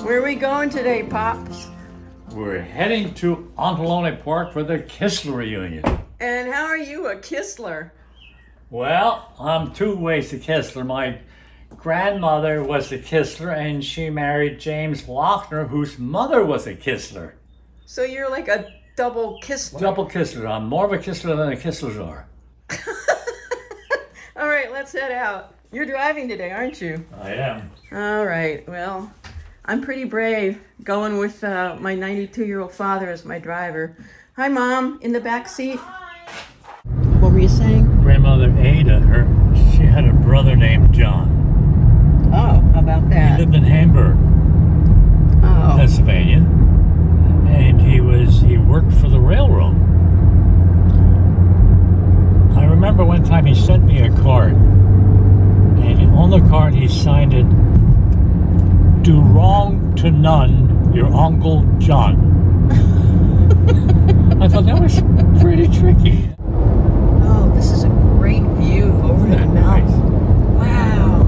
Where are we going today, Pops? We're heading to Ontelaunee Park for the Kistler reunion. And how are you a Kistler? Well, I'm two ways to Kistler. My grandmother was a Kistler and she married James Lochner, whose mother was a Kistler. So you're like a double Kistler. Double Kistler. I'm more of a Kistler than the Kistlers are. All right, let's head out. You're driving today, aren't you? I am. All right, well, I'm pretty brave going with my 92-year-old father as my driver. Hi, Mom, in the back seat. What were you saying? Grandmother Ada, she had a brother named John. Oh, how about that? He lived in Hamburg, Pennsylvania, and he worked for the railroad. I remember one time he sent me a card, and on the card he signed it, "Do wrong to none, your Uncle John." I thought that was pretty tricky. Oh, this is a great view over the mountain. Wow.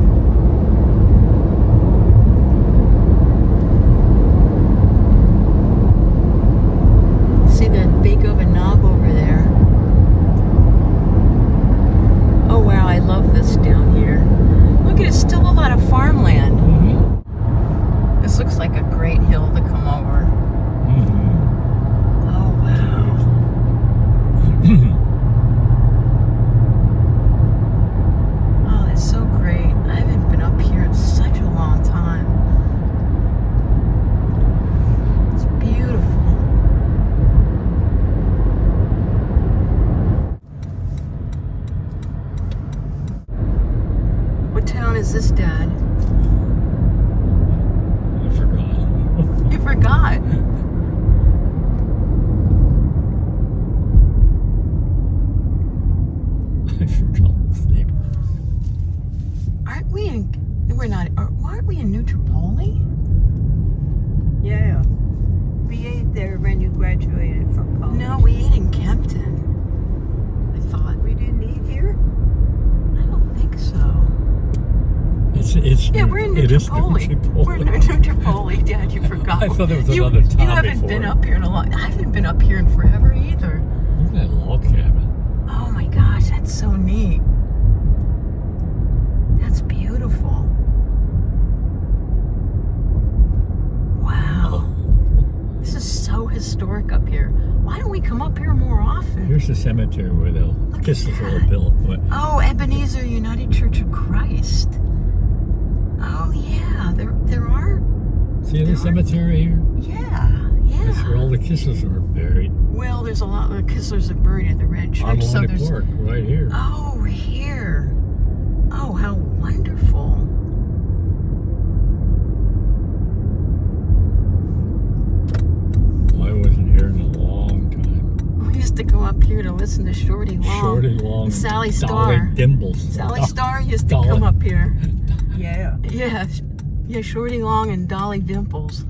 See that big of a knob over there? Oh wow, I love this down here. Look, it's still a lot of farmland. Mm-hmm. This looks like a great hill to come over. Mm-hmm. Oh wow. Oh, that's so great. I haven't been up here in such a long time. It's beautiful. What town is this, Dad? I forgot. You forgot. I forgot his name. Aren't we in New Tripoli? Yeah. We ate there when you graduated from college. No, we ate in Kempton. I thought. We didn't eat here? I don't think so. It's Yeah, we're in New Tripoli. We're in New Tripoli, Dad. You forgot. I thought there was you, another town You haven't before. been up here in a long. I haven't been up here in forever either. Look at that log cabin. Oh my gosh, that's so neat. That's beautiful. Wow. This is so historic up here. Why don't we come up here more often? Here's the cemetery where the at Kistlers were that. built. Oh, Ebenezer United Church of Christ. Oh yeah, there are. See the cemetery here? Yeah. That's where all the Kistlers are buried. Well, there's a lot of Kistlers that buried at the Red Church. So Ontelaunee Park, right here. Oh, here. Oh, how wonderful. I wasn't here in a long time. We used to go up here to listen to Shorty Long. Shorty Long. And Sally Dolly Starr. Dimbles. Sally Starr used to Dolly. come up here. Yeah. Yeah, Shorty Long and Dolly Dimples.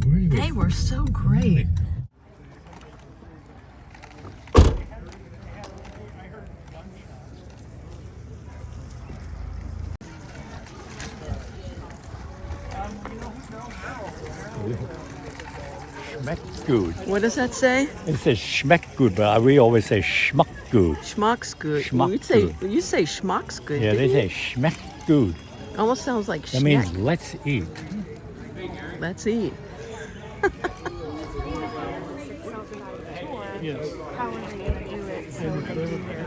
Where do you They were so great. Schmeckt gut. What does that say? It says schmeckt gut, but we always say schmuck gut. Schmuck's good. Schmuck's You say schmuck's good. Yeah, they didn't say schmeckt gut. you? Almost sounds like That means Schneck. let's eat. Let's eat. Yes. How are they going to do it so they can hear?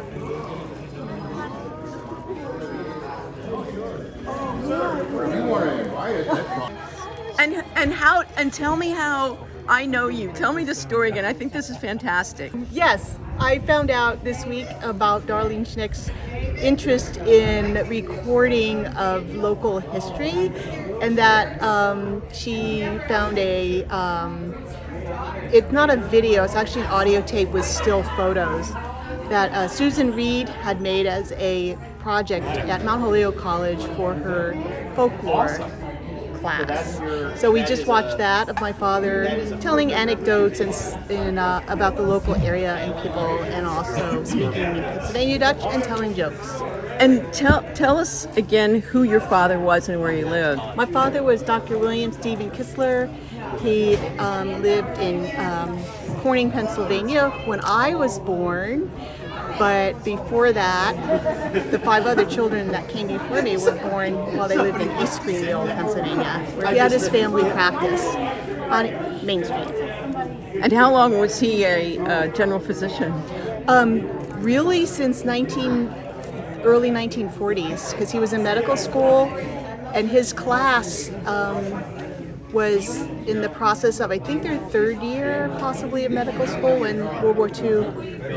And tell me how I know you. Tell me the story again. I think this is fantastic. Yes, I found out this week about Darlene Schneck's interest in recording of local history, and that she found it's not a video, it's actually an audio tape with still photos that Susan Reed had made as a project at Mount Holyoke College for her folklore class. So we just watched that of my father telling anecdotes and about the local area and people, and also speaking Pennsylvania Dutch and telling jokes. And tell us again who your father was and where you lived. My father was Dr. William Stephen Kistler. He lived in Corning, Pennsylvania when I was born. But before that, the 5 other children that came before me were born while they lived in East Greenville, Pennsylvania, where he had his family practice on Main Street. And how long was he a general physician? Really since early 1940s, because he was in medical school, and his class was in the process of, I think, their 3rd year possibly of medical school when World War II,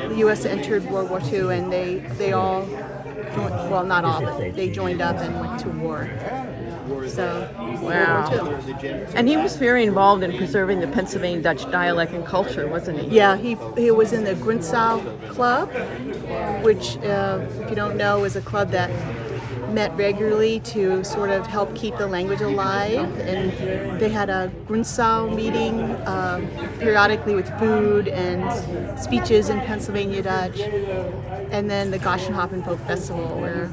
the U.S. entered World War II, and they all joined, well, not all, but they joined up and went to war. So, Wow. World War II. And he was very involved in preserving the Pennsylvania Dutch dialect and culture, wasn't he? Yeah, he was in the Gruntsau Club, which, if you don't know, is a club that met regularly to sort of help keep the language alive. And they had a Gruntsau meeting periodically with food and speeches in Pennsylvania Dutch. And then the Goshenhoppen Folk Festival, where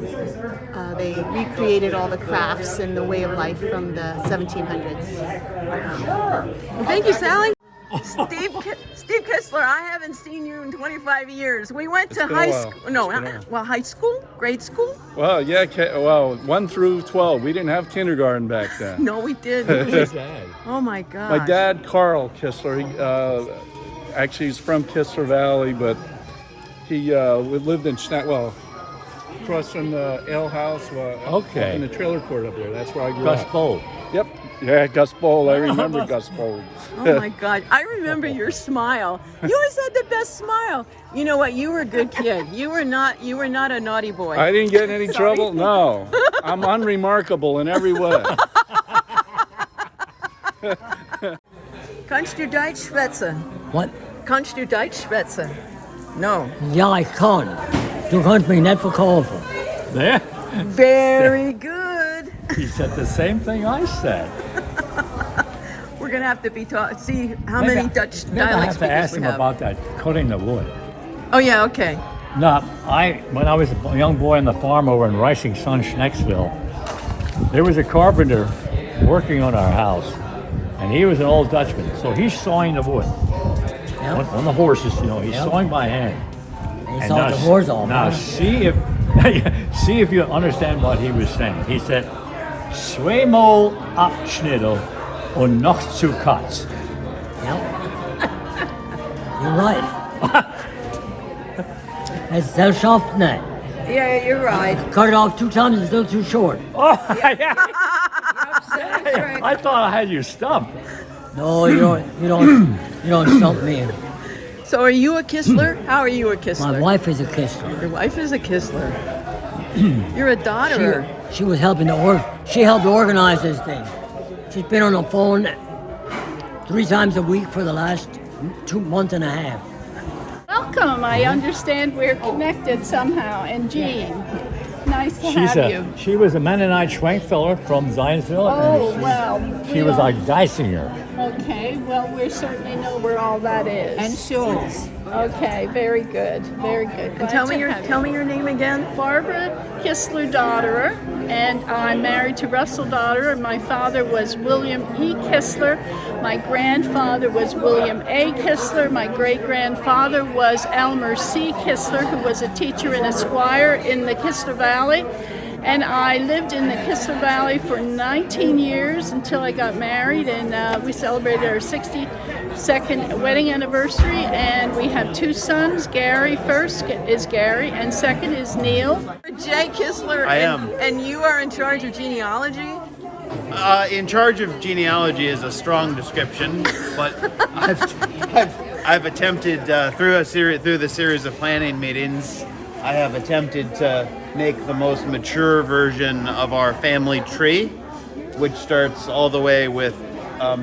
they recreated all the crafts and the way of life from the 1700s. Well, thank you, Sally. Steve Kistler, I haven't seen you in 25 years. We went to high school. No, high school? Grade school? Well, yeah, 1 through 12. We didn't have kindergarten back then. No, we didn't. Oh my God. My dad, Carl Kistler, actually he's from Kistler Valley, but he lived in Schneck, across from the ale house, up in the trailer court up there. That's where I grew up. Gus Bowl. Yep. Yeah, Gus Bowl. I remember Gus Bowl. Oh my God. I remember your smile. You always had the best smile. You know what? You were a good kid. You were not a naughty boy. I didn't get in any trouble. No. I'm unremarkable in every way. Kannst du Deutsch schwätzen? What? Kannst du Deutsch schwätzen? No. Ja, ich kann. Du kannst mich nicht verkaufen. There. Very good. He said the same thing I said. We're gonna have to see how Maybe many Dutch maybe I dialect have to ask speakers we him have. about that, cutting the wood. Oh yeah, okay. No, when I was a young boy on the farm over in Rising Sun, Schnecksville, there was a carpenter working on our house, and he was an old Dutchman, so he's sawing the wood. Yep. On the horses, he's Yep. sawing by hand. He saw the horse off. Now huh? see if you understand what he was saying. He said, "Zweimal abschnitten und noch zu kurz." Yep. You're right. It's so soft now. Yeah, you're right. Cut it off 2 times, it's still too short. Oh, yeah. That's right. I thought I had you stumped. No, you don't stump me. So are you a Kistler? How are you a Kistler? My wife is a Kistler. Your wife is a Kistler. You're a daughter. She was helping she helped organize this thing. She's been on the phone 3 times a week for the last 2 months and a half. Welcome. I understand we're connected somehow. And Jean, nice to have you. She was a Mennonite Schwenkfeller from Zeisloff. Oh, well. She was like Geisinger. Okay, well, we certainly know where all that is. And Schultz. Okay, very good, very good. And tell me your name again. Barbara Kistler Dotterer, and I'm married to Russell Dotterer, and my father was William E. Kistler. My grandfather was William A. Kistler. My great-grandfather was Elmer C. Kistler, who was a teacher and a squire in the Kistler Valley. And I lived in the Kistler Valley for 19 years until I got married, and we celebrated our 62nd wedding anniversary, and we have 2 sons. Gary first is Gary, and second is Neil. Jay Kistler. I am. And you are in charge of genealogy? In charge of genealogy is a strong description, but I've attempted through the series of planning meetings, I have attempted to make the most mature version of our family tree, which starts all the way with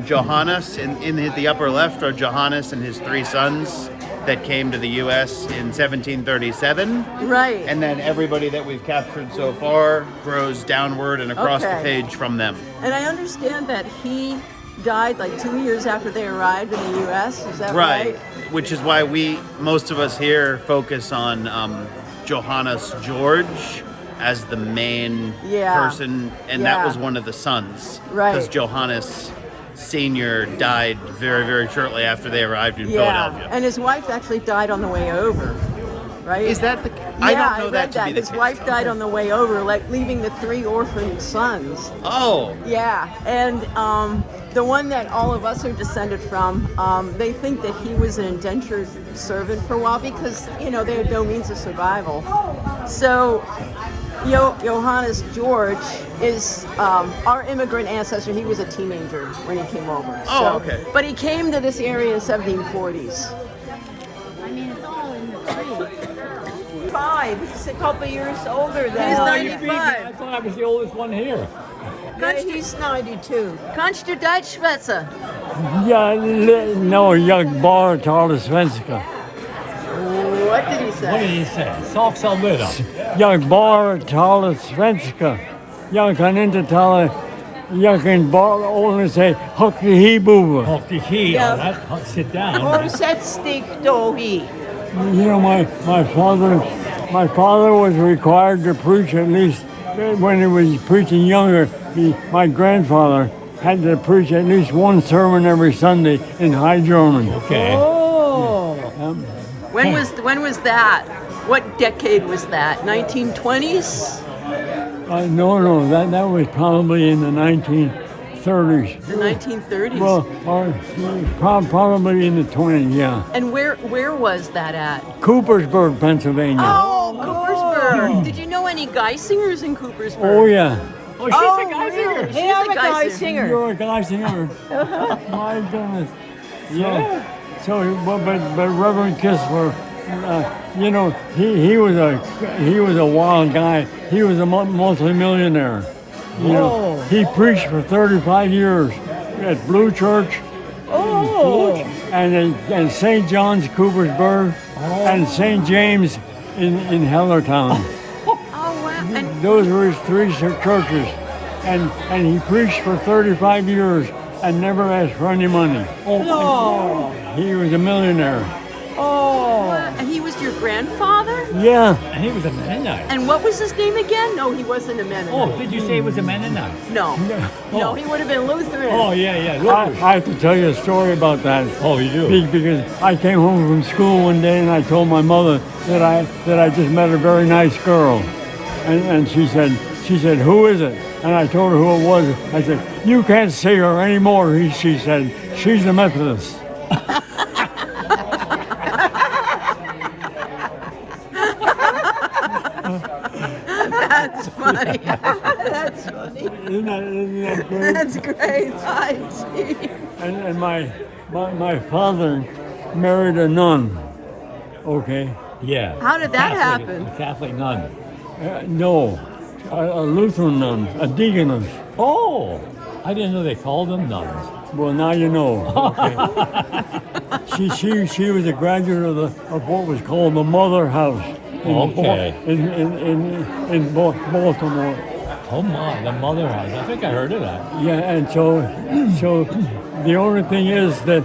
Johannes. In the upper left are Johannes and his 3 sons that came to the U.S. in 1737. Right. And then everybody that we've captured so far grows downward and across the page from them. And I understand that he died like 2 years after they arrived in the U.S. Is that right? Which is why most of us here focus on Johannes Georg as the main Yeah. person, and that Yeah. was one of the sons. Right. Because Johannes Sr. died very, very shortly after they arrived in Yeah, Philadelphia. and his wife actually died on the way over, right? Is that the? Yeah, I don't know read that to be the His case. wife died on the way over, like leaving the 3 orphaned sons. Oh. Yeah, and the one that all of us are descended from, they think that he was an indentured servant for a while because, you know, they had no means of survival. So Johannes Georg is our immigrant ancestor. He was a teenager when he came over. Oh, okay. But he came to this area in the 1740s. I mean, it's all in the tree. 5. He's a couple years older than He's us. 95. I thought I was the oldest one here. Yeah, he's 92. Kannst du Deutsch schwätzen? Ja, no, jag bara talar svenska. What did he What say? did he say? Sak sa lite. Jag bara talar svenska. Jag kan inte tala, jag kan bara only say hockey hebrew. Och the key Yeah. on that. Sit down. Or set stick doggy. You know, my father was required to preach at least when he was preaching younger. My grandfather had to preach at least one sermon every Sunday in High German. Okay. Oh. When was that? What decade was that? 1920s? No, that was probably in the 1930s. The 1930s? Well, or probably in the 20s, yeah. And where was that at? Coopersburg, Pennsylvania. Oh, Coopersburg. Did you know any guy singers in Coopersburg? Oh, yeah. Oh, she's a guy singer. She's Hey, I'm a a guy guy singer. singer. You're a guy singer. My goodness. Yeah. So, but Reverend Kistler, you know, he was a wild guy. He was a multimillionaire. You know, he preached for 35 years at Blue Church. Oh. And St. John's, Coopersburg, and St. James in Hellertown. Oh, wow. And Those were his 3 churches. And he preached for 35 years and never asked for any money. No. He was a millionaire. Oh. and he was your grandfather? Yeah. And he was a Mennonite. And what was his name again? No, he wasn't a Mennonite. Oh, did you say he was a Mennonite? No. No, he would have been Lutheran. Oh, yeah. I have to tell you a story about that. Oh, you do? Because I came home from school one day and I told my mother that I just met a very nice girl. And she said, who is it? And I told her who it was. I said, you can't see her anymore. She said, she's a Methodist. That's funny. That's funny. Isn't that great? That's great. I see. And my father married a nun. Okay. Yeah. How did that Catholic- happen? A Catholic nun. No, a Lutheran nun, a deaconess. Oh, I didn't know they called them nuns. Well, now you know. Okay. she was a graduate of what was called the Mother House. Okay. In Baltimore. Oh my, the Mother House. I think I heard of that. Yeah, and so the only thing is that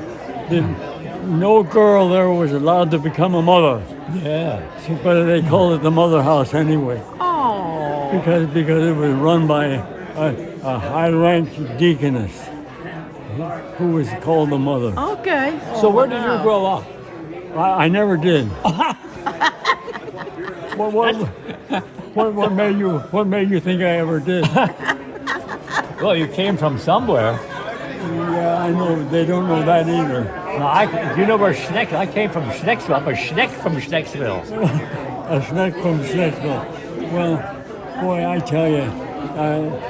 no girl there was allowed to become a mother. Yeah. But they called it the Mother House anyway. Oh. Because it was run by a high-ranked deaconess who was called the mother. Okay. So where did you grow up? I never did. What made you think I ever did? Well, you came from somewhere. Yeah, I know. They don't know that either. No, do you know where Schneck? I came from Schnecksville. I'm a Schneck from Schnecksville. A Schneck from Schneckville. Well, boy, I tell you,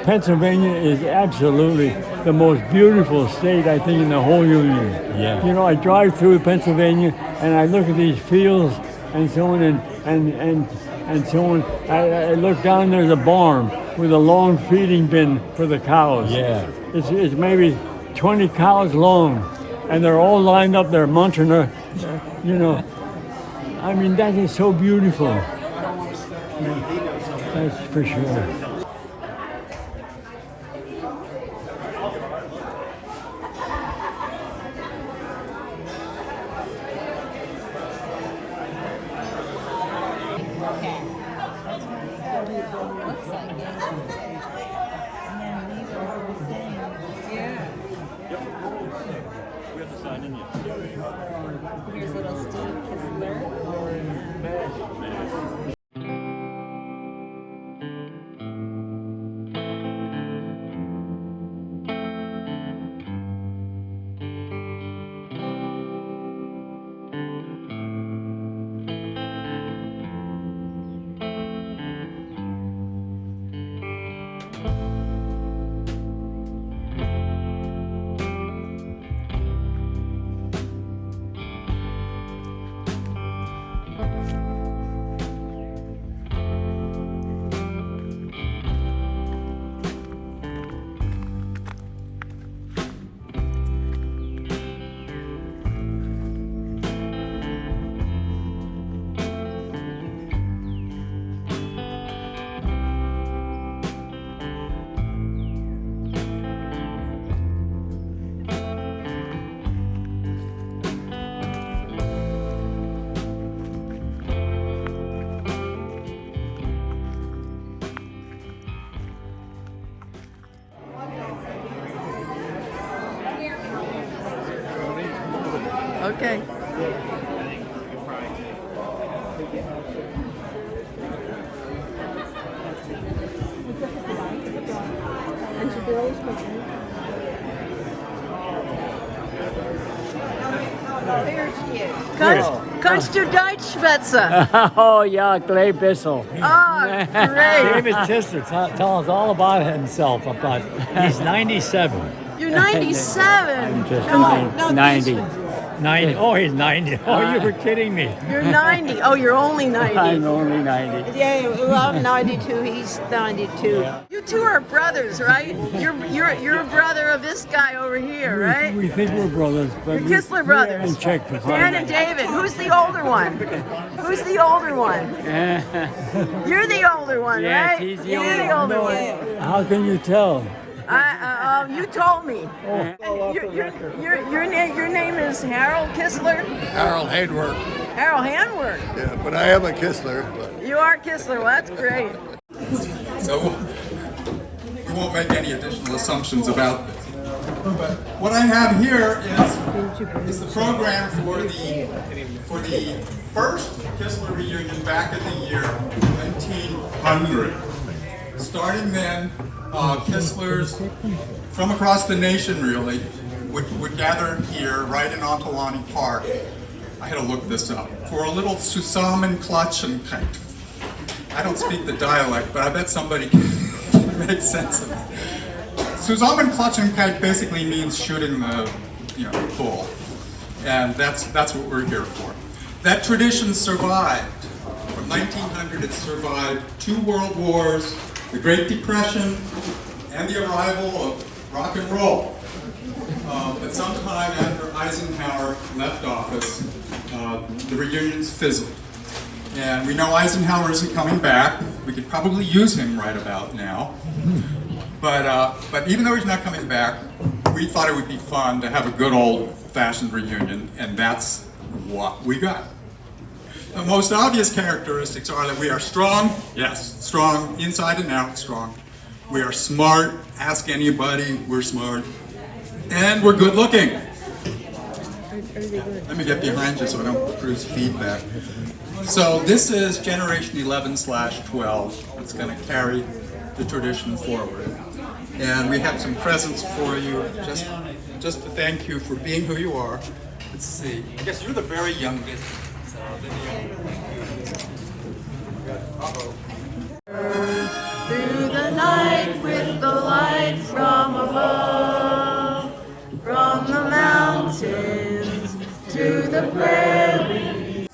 Pennsylvania is absolutely the most beautiful state, I think, in the whole union. Yeah. You know, I drive through Pennsylvania and I look at these fields and so on, and so on. I look down, there's a barn with a long feeding bin for the cows. Yeah. It's maybe 20 cows long, and they're all lined up there munching their, you know. I mean, that is so beautiful. That's for sure. Here's little Steve Kistler. Okay. There she is. Kannst du Deutsch schwätzen? Oh yeah, Clay Bissell. Oh, great. David Kistler, tell us all about himself. He's 97. You're 97. I'm just No, 90. 90. Oh, he's 90. Oh, you were kidding me. You're 90. Oh, you're only 90. I'm only 90. Yeah, well, I'm 92. He's 92. You two are brothers, right? You're a brother of this guy over here, right? We think we're brothers, but You're Kistler brothers. we haven't checked to Dan find and David. Who's the older one? Who's the older one? You're the older one, Yes, right? he's the You're the older one. How can you tell? You told me. Your name is Harold Kistler? Harold Haydworth. Harold Handwork. Yeah, but I am a Kistler. But. You are Kistler. Well, that's great. So we won't make any additional assumptions about this. But what I have here is the program for the first Kistler reunion back in the year 1900. Starting then, Kistlers from across the nation really would gather here right in Ontelaunee Park. I had to look this up for a little Zusammenklatschenkite. I don't speak the dialect, but I bet somebody can make sense of it. Zusammenklatschenkite basically means shooting the bull, and that's what we're here for. That tradition survived. From 1900, it survived 2 world wars, the Great Depression, and the arrival of rock and roll. But sometime after Eisenhower left office, the reunions fizzled. And we know Eisenhower isn't coming back. We could probably use him right about now. But even though he's not coming back, we thought it would be fun to have a good old-fashioned reunion, and that's what we got. The most obvious characteristics are that we are strong, yes, strong, inside and out, strong. We are smart, ask anybody, we're smart. And we're good looking. Let me get behind you so I don't produce feedback. So this is generation 11/12. It's going to carry the tradition forward. And we have some presents for you, just to thank you for being who you are. Let's see, I guess you're the very youngest. Through the night with the light from above, from the mountains to the prairie.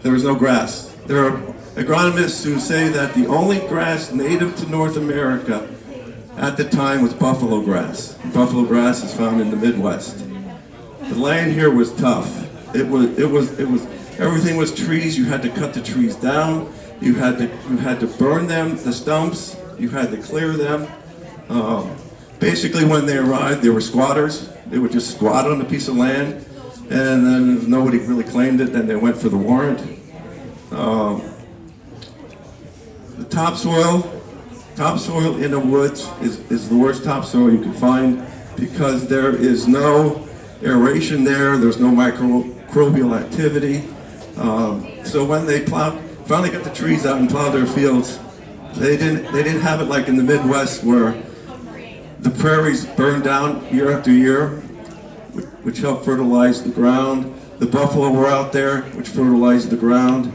There was no grass. There are agronomists who say that the only grass native to North America at the time was buffalo grass. Buffalo grass is found in the Midwest. The land here was tough. It was everything was trees. You had to cut the trees down. You had to burn them, the stumps. You had to clear them. Basically, when they arrived, they were squatters. They would just squat on a piece of land, and then nobody really claimed it, then they went for the warrant. The topsoil in the woods is the worst topsoil you can find because there is no aeration there, there's no microbial activity. So when they finally got the trees out and plowed their fields, they didn't have it like in the Midwest where the prairies burned down year after year, which helped fertilize the ground. The buffalo were out there, which fertilized the ground.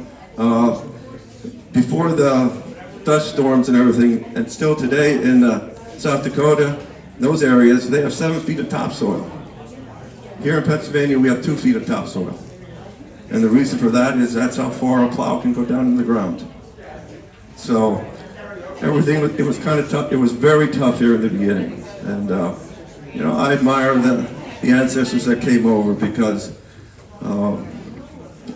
Before the dust storms and everything, and still today in South Dakota, those areas, they have 7 feet of topsoil. Here in Pennsylvania, we have 2 feet of topsoil. And the reason for that is that's how far a plow can go down in the ground. So everything, it was kind of tough. It was very tough here in the beginning. And, you know, I admire the ancestors that came over because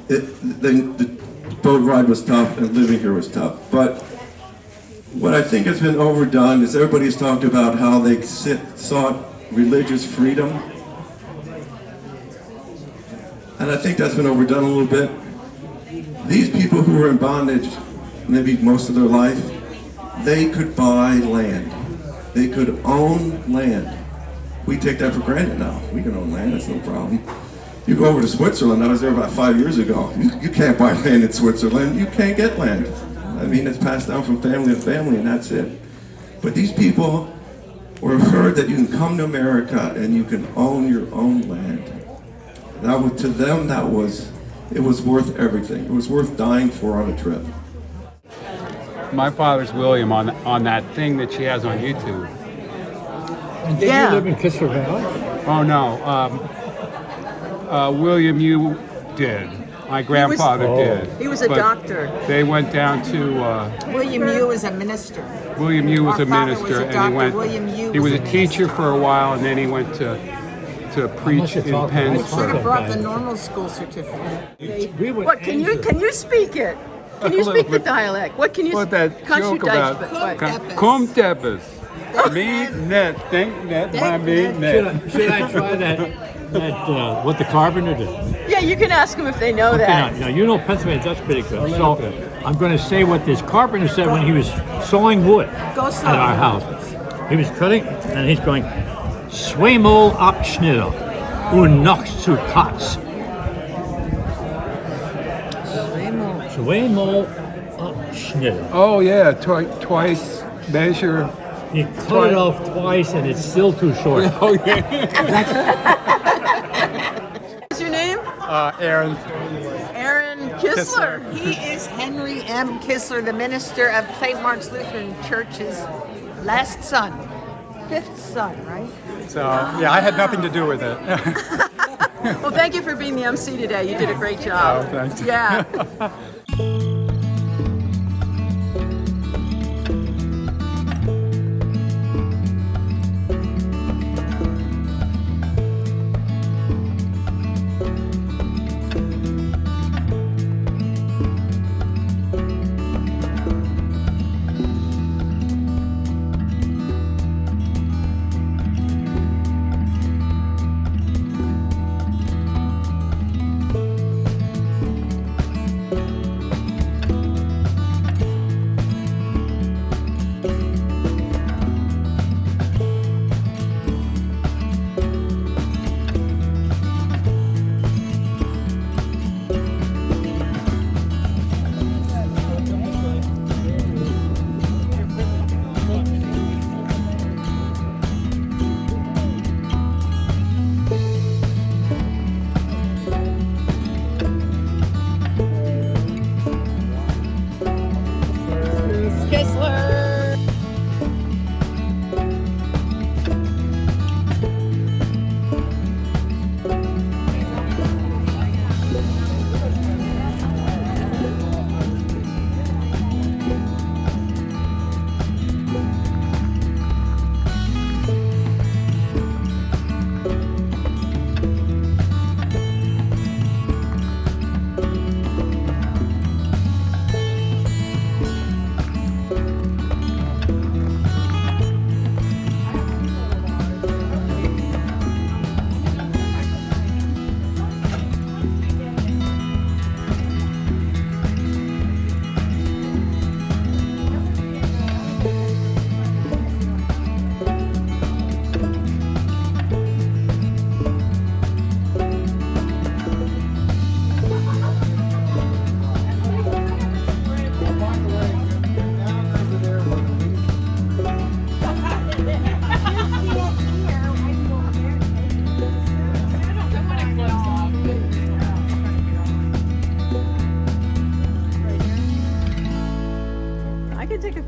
the boat ride was tough and living here was tough. But what I think has been overdone is everybody's talked about how they sought religious freedom. And I think that's been overdone a little bit. These people who were in bondage, maybe most of their life, they could buy land. They could own land. We take that for granted now. We can own land, that's no problem. You go over to Switzerland, I was there about 5 years ago. You can't buy land in Switzerland. You can't get land. I mean, it's passed down from family to family and that's it. But these people were heard that you can come to America and you can own your own land. To them, it was worth everything. It was worth dying for on a trip. My father's William on that thing that she has on YouTube. And did you live in Kistler Valley? Oh no, William, you did. My grandfather did. He was a doctor. They went down to. William Yu was a minister. William Yu was a minister, and he went. He was a teacher for a while, and then he went to preach in Penn. Should have brought the normal school certificate. What can you speak it? Can you speak the dialect? What can you? What that joke about? Kom teppes. Me net, think net, my me net. Should I try that what the carpenter did? Yeah, you can ask them if they know that. Now, you know Pennsylvania Dutch pretty good. So I'm going to say what this carpenter said when he was sawing wood at our house. He was cutting, and he's going, Zweimal abschnitter und noch zu Katz. Zweimal abschnitter. Oh yeah, twice measure. You cut it off twice and it's still too short. Oh yeah. What's your name? Aaron. Aaron Kistler. He is Henry M. Kistler, the minister of St. Mark's Lutheran Church's last son. 5th son, right? So yeah, I had nothing to do with it. Well, thank you for being the MC today. You did a great job. Oh, thanks. Yeah.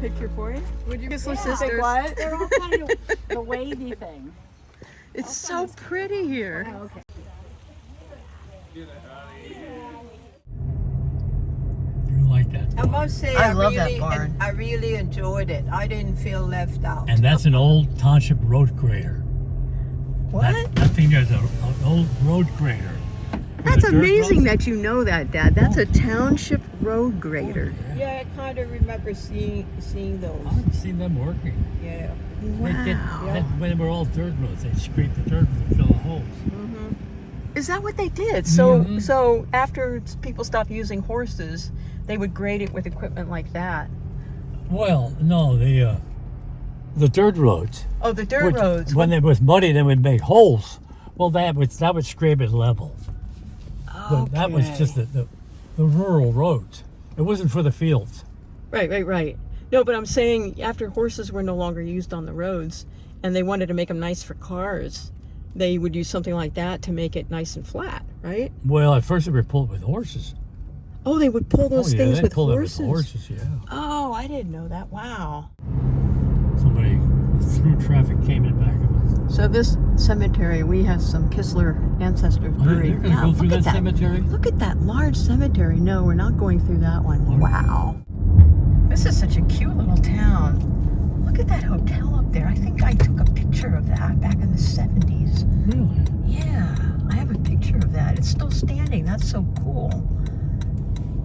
picture for you? Would you Kistler sisters? They're all kind of the wavy thing. It's so pretty here. Oh, okay. You like that? I must say, I love that barn. I really enjoyed it. I didn't feel left out. And that's an old township road grader. What? That thing there's an old road grader. That's amazing that you know that, Dad. That's a township road grader. Yeah, I kind of remember seeing those. I've seen them working. Yeah. Wow. When they were all dirt roads, they'd scrape the dirt and fill the holes. Is that what they did? So after people stopped using horses, they would grade it with equipment like that. Well, no, the dirt roads. Oh, the dirt roads. When it was muddy, they would make holes. Well, that would scrape it level. Okay. That was just the rural roads. It wasn't for the fields. Right. No, but I'm saying after horses were no longer used on the roads and they wanted to make them nice for cars, they would use something like that to make it nice and flat, right? Well, at first they were pulled with horses. Oh, they would pull those things with pull horses? It with horses, yeah. Oh, I didn't know that. Wow. Somebody through traffic came in back of us. So this cemetery, we have some Kistler ancestors buried. You're going to go through that cemetery? Look at that large cemetery. No, we're not going through that one. Wow. This is such a cute little town. Look at that hotel up there. I think I took a picture of that back in the 70s. Really? Yeah, I have a picture of that. It's still standing. That's so cool.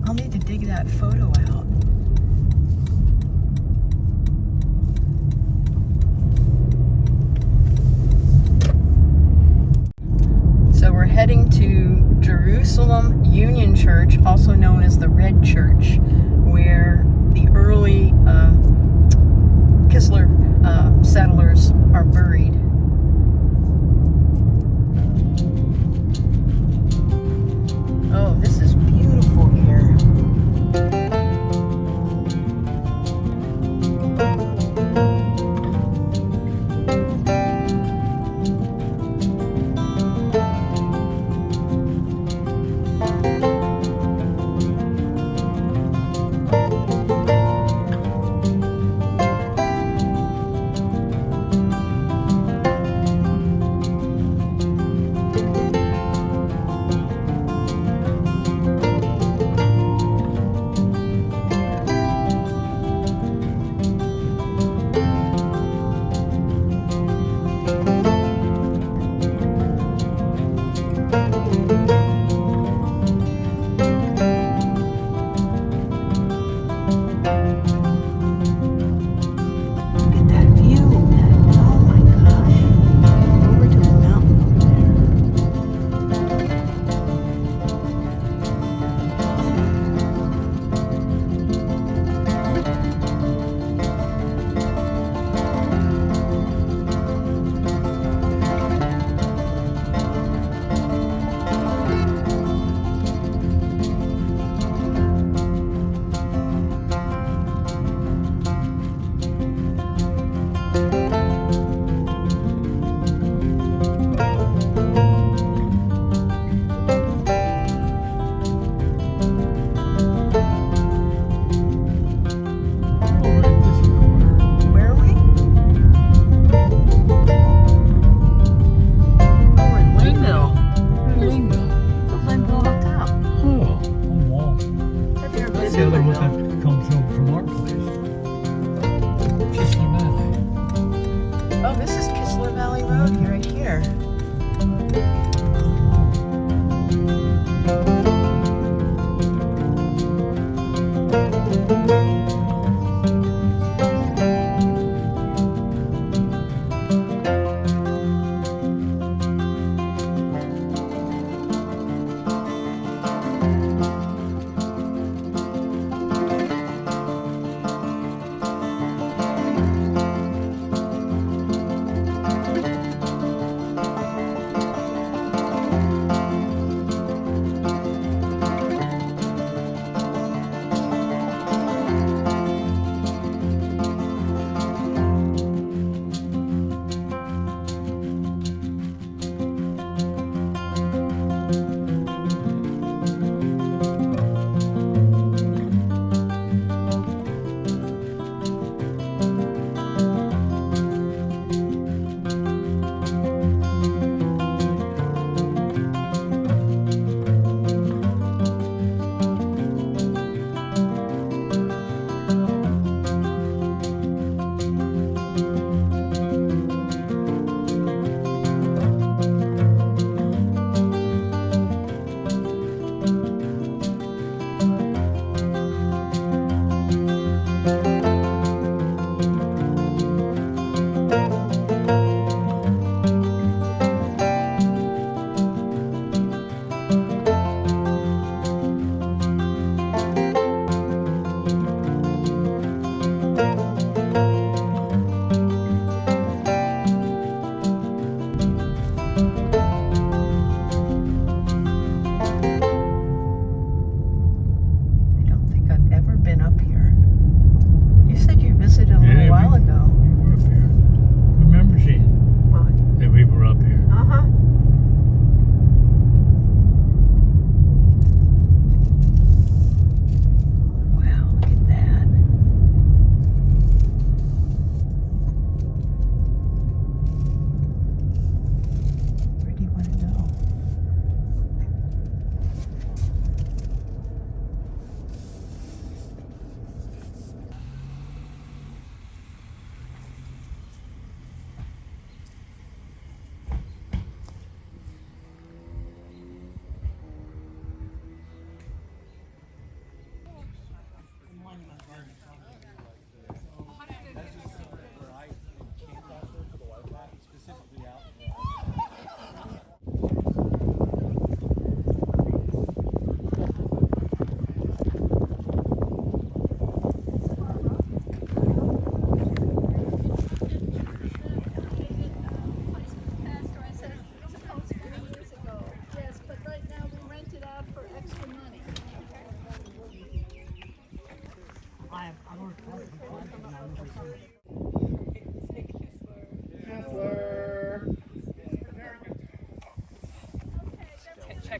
I'll need to dig that photo out. So we're heading to Jerusalem Union Church, also known as the Red Church, where the early Kistler settlers are buried. Oh, this is beautiful here. Oh, this is Kistler Valley Road right here.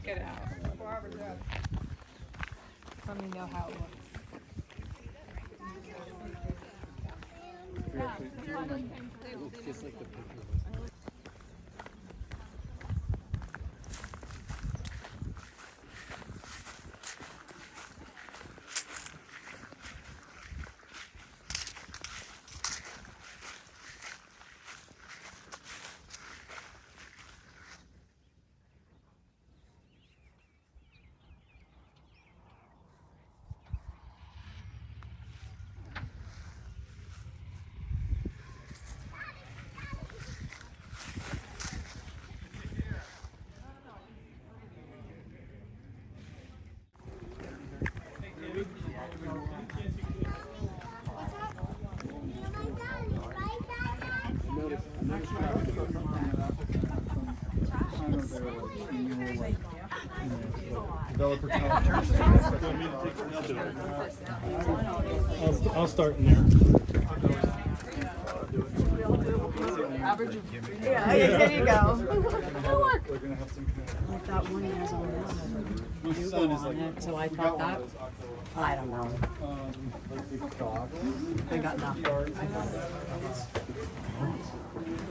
check it out. Let me know how it looks. Just like the picture. I'll start in there. Yeah, there you go. That one has on it, so I thought that. I don't know. I got nothing.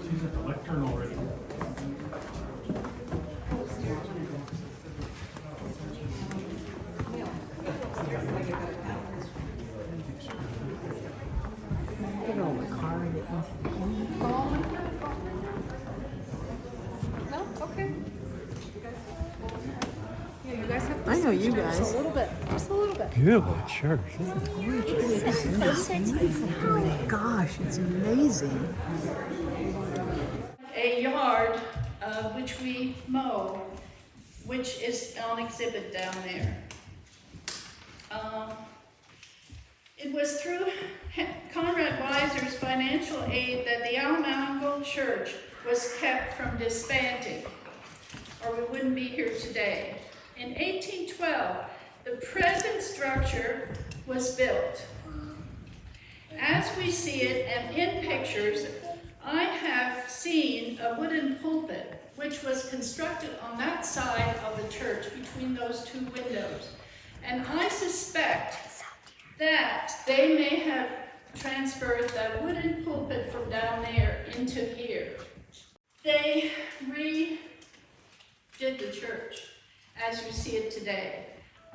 She's at the lectern already. Get all the car in it. No? Okay. Yeah, you guys have to I know you just guys. a little bit. Just a little bit. Beautiful church. Oh my gosh, it's amazing. A yard which we mow, which is on exhibit down there. It was through Conrad Weiser's financial aid that the Albany Church was kept from disbanding, or we wouldn't be here today. In 1812, the present structure was built. As we see it and in pictures, I have seen a wooden pulpit which was constructed on that side of the church between those two windows. And I suspect that they may have transferred that wooden pulpit from down there into here. They redid the church as you see it today.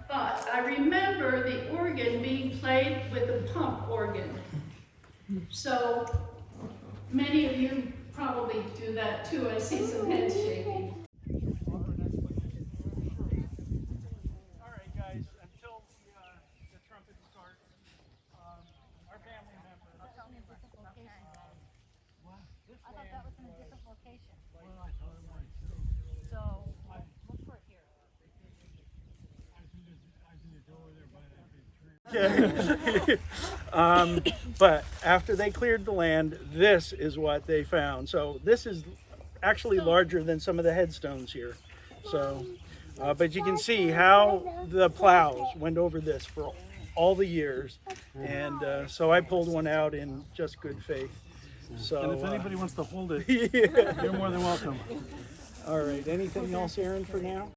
But I remember the organ being played with a pump organ. So many of you probably do that too. I see some heads shaking. All right, guys, until the trumpet starts, our family members. I thought that was in a different location. So, look for it here. But after they cleared the land, this is what they found. So this is actually larger than some of the headstones here. So, but you can see how the plows went over this for all the years. And so I pulled one out in just good faith. So, And if anybody wants to hold it, yeah. you're more than welcome. All right, anything else, Aaron, for now?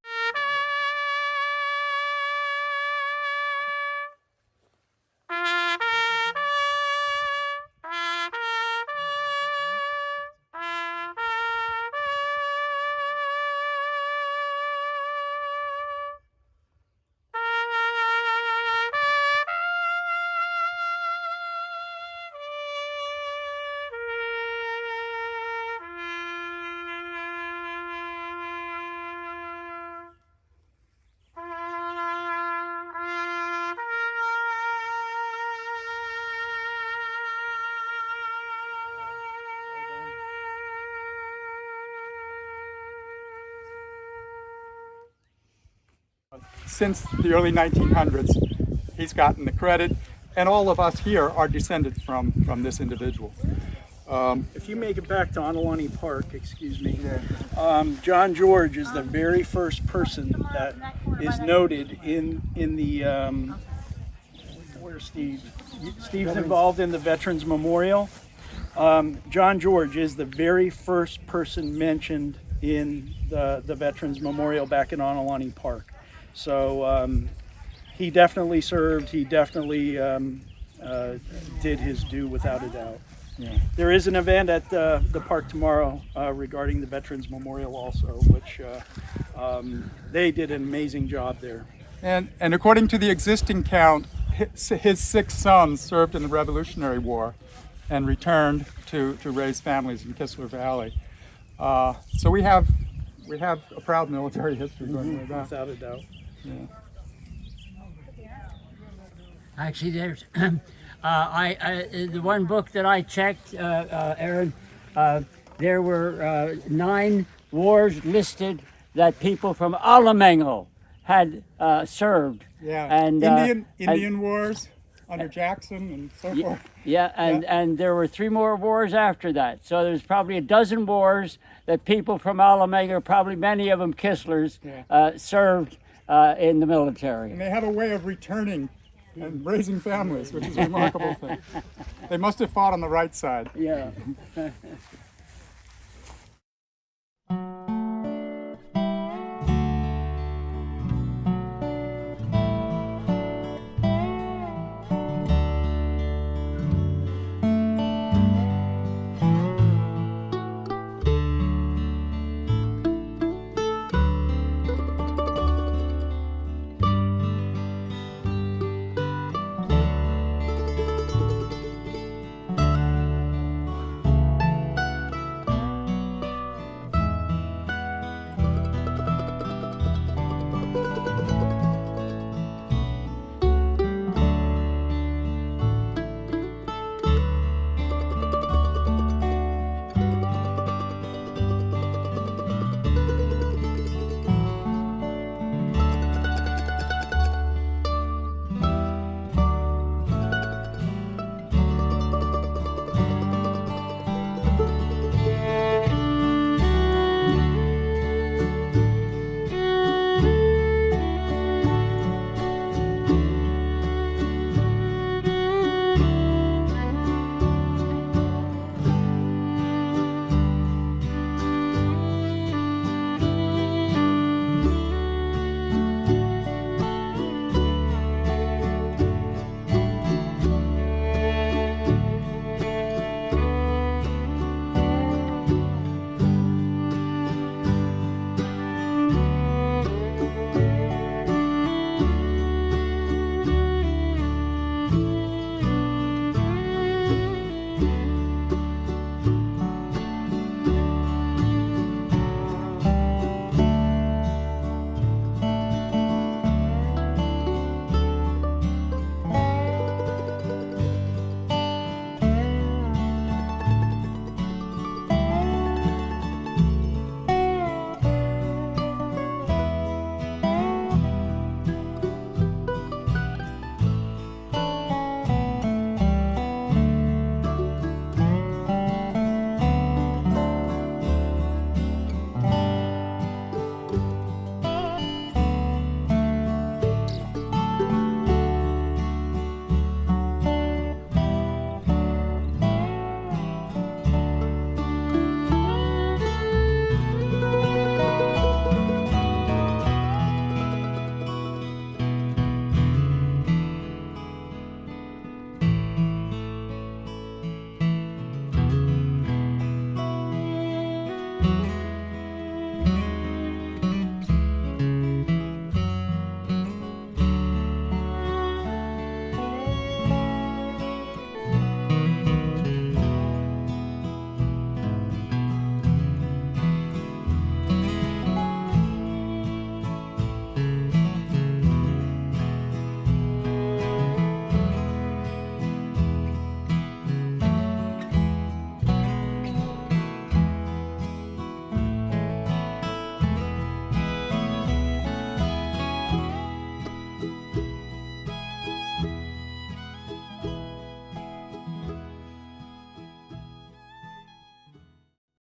Since the early 1900s, he's gotten the credit, and all of us here are descended from this individual. If you make it back to Ontelaunee Park, excuse me, John George is the very first person that is noted in the, where's Steve? Steve's involved in the Veterans Memorial. John George is the very first person mentioned in the Veterans Memorial back in Ontelaunee Park. So he definitely served. He definitely did his due without a doubt. Yeah. There is an event at the park tomorrow regarding the Veterans Memorial also, which they did an amazing job there. And according to the existing count, his 6 sons served in the Revolutionary War and returned to raise families in Kistler Valley. So we have a proud military history going way back. Without a doubt. Yeah. Actually, there's the one book that I checked, Aaron, there were 9 wars listed that people from Alamango had served. Yeah. And Indian wars under Jackson and so forth. Yeah, and there were 3 more wars after that. So there's probably a dozen wars that people from Alamango, probably many of them Kistlers, served in the military. And they have a way of returning and raising families, which is a remarkable thing. They must have fought on the right side. Yeah.